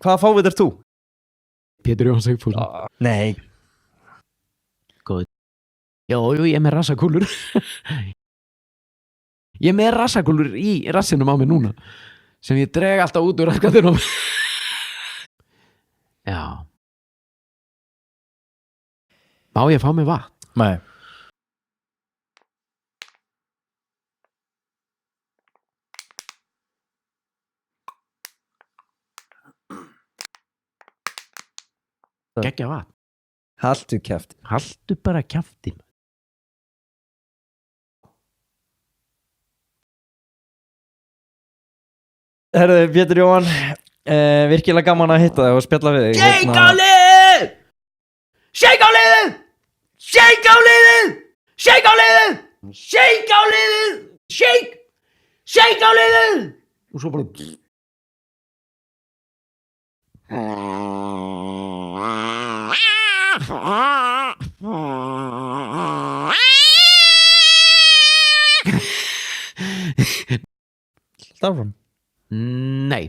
Hvaða fávit þú? Pétur Jóhann Sigfússon. Nei. Jú, ég er með rassakúlur. Ég er með rassakúlur í rassinum á mig núna sem ég dreg alltaf út úr raskatunum. Já. Má ég fá mig vatn? Nei. Geggja vatn. Haltu kjafti. Haltu bara kjaftin. Herðu, Pétur Jóhann, virkilega gaman að hitta þig og spjalla við þig. Shake á liðið! Shake á liðið! Shake á liðið! Shake á liðið! Shake á liðið! Shake! Shake á liðið! Og svo bara... Starfram. Nei.